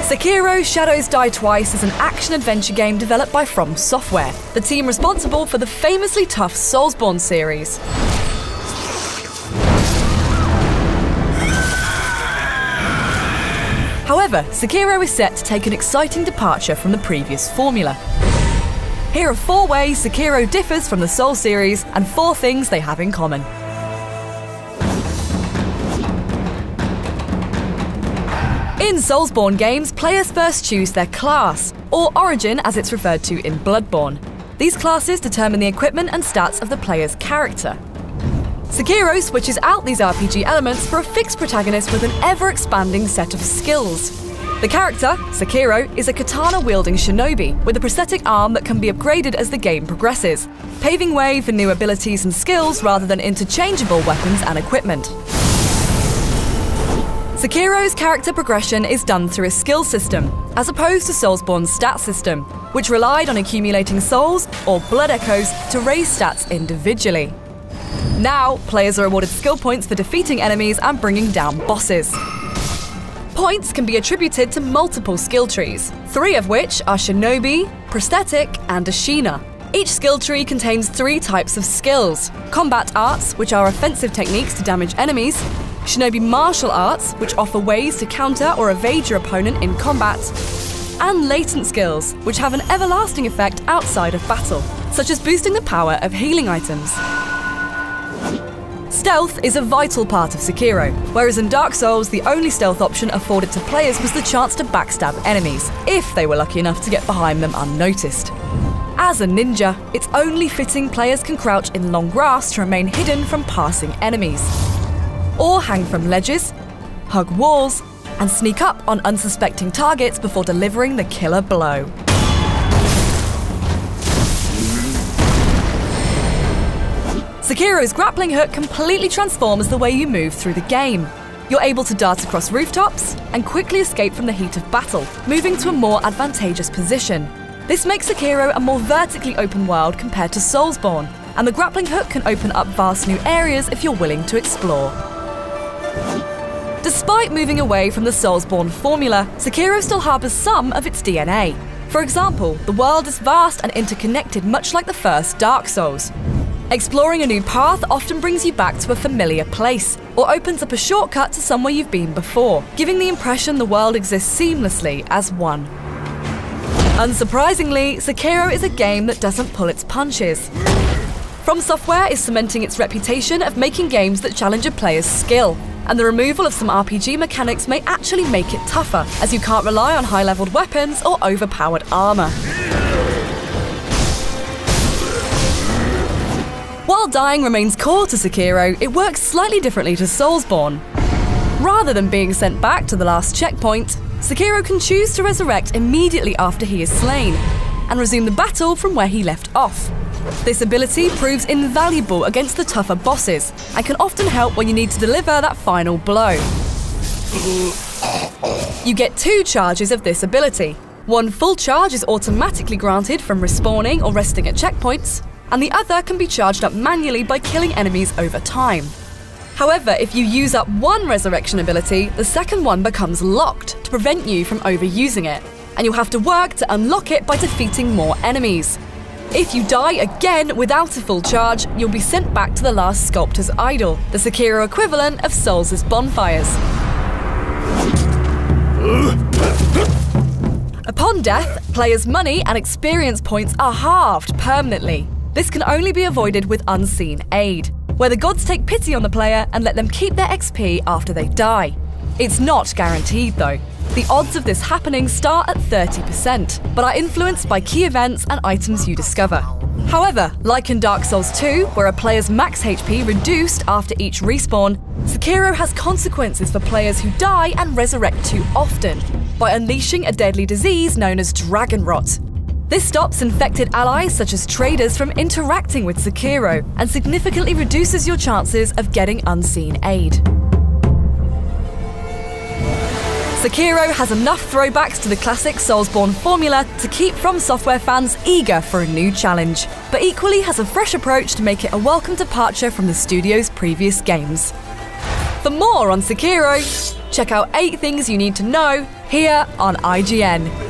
Sekiro: Shadows Die Twice is an action-adventure game developed by From Software, the team responsible for the famously tough Soulsborne series. However, Sekiro is set to take an exciting departure from the previous formula. Here are 4 ways Sekiro differs from the Soul series and 4 things they have in common. In Soulsborne games, players first choose their class, or origin as it's referred to in Bloodborne. These classes determine the equipment and stats of the player's character. Sekiro switches out these RPG elements for a fixed protagonist with an ever-expanding set of skills. The character, Sekiro, is a katana-wielding shinobi with a prosthetic arm that can be upgraded as the game progresses, paving way for new abilities and skills rather than interchangeable weapons and equipment. Sekiro's character progression is done through a skill system, as opposed to Soulsborne's stat system, which relied on accumulating souls or blood echoes to raise stats individually. Now, players are awarded skill points for defeating enemies and bringing down bosses. Points can be attributed to multiple skill trees, 3 of which are Shinobi, Prosthetic, and Ashina. Each skill tree contains 3 types of skills: Combat Arts, which are offensive techniques to damage enemies, Shinobi Martial Arts, which offer ways to counter or evade your opponent in combat, and Latent Skills, which have an everlasting effect outside of battle, such as boosting the power of healing items. Stealth is a vital part of Sekiro, whereas in Dark Souls the only stealth option afforded to players was the chance to backstab enemies, if they were lucky enough to get behind them unnoticed. As a ninja, it's only fitting players can crouch in long grass to remain hidden from passing enemies, or hang from ledges, hug walls, and sneak up on unsuspecting targets before delivering the killer blow. Sekiro's grappling hook completely transforms the way you move through the game. You're able to dart across rooftops and quickly escape from the heat of battle, moving to a more advantageous position. This makes Sekiro a more vertically open world compared to Soulsborne, and the grappling hook can open up vast new areas if you're willing to explore. Despite moving away from the Soulsborne formula, Sekiro still harbours some of its DNA. For example, the world is vast and interconnected, much like the first Dark Souls. Exploring a new path often brings you back to a familiar place, or opens up a shortcut to somewhere you've been before, giving the impression the world exists seamlessly as one. Unsurprisingly, Sekiro is a game that doesn't pull its punches. From Software is cementing its reputation of making games that challenge a player's skill, and the removal of some RPG mechanics may actually make it tougher, as you can't rely on high-leveled weapons or overpowered armour. While dying remains core to Sekiro, it works slightly differently to Soulsborne. Rather than being sent back to the last checkpoint, Sekiro can choose to resurrect immediately after he is slain, and resume the battle from where he left off. This ability proves invaluable against the tougher bosses, and can often help when you need to deliver that final blow. You get 2 charges of this ability. One full charge is automatically granted from respawning or resting at checkpoints, and the other can be charged up manually by killing enemies over time. However, if you use up one resurrection ability, the second one becomes locked to prevent you from overusing it, and you'll have to work to unlock it by defeating more enemies. If you die again without a full charge, you'll be sent back to the last Sculptor's Idol, the Sekiro equivalent of Souls' bonfires. Upon death, players' money and experience points are halved permanently. This can only be avoided with Unseen Aid, where the gods take pity on the player and let them keep their XP after they die. It's not guaranteed though. The odds of this happening start at 30%, but are influenced by key events and items you discover. However, like in Dark Souls 2, where a player's max HP reduced after each respawn, Sekiro has consequences for players who die and resurrect too often, by unleashing a deadly disease known as Dragon Rot. This stops infected allies such as traders from interacting with Sekiro, and significantly reduces your chances of getting Unseen Aid. Sekiro has enough throwbacks to the classic Soulsborne formula to keep From Software fans eager for a new challenge, but equally has a fresh approach to make it a welcome departure from the studio's previous games. For For more on Sekiro, check out 8 things you need to know here on IGN.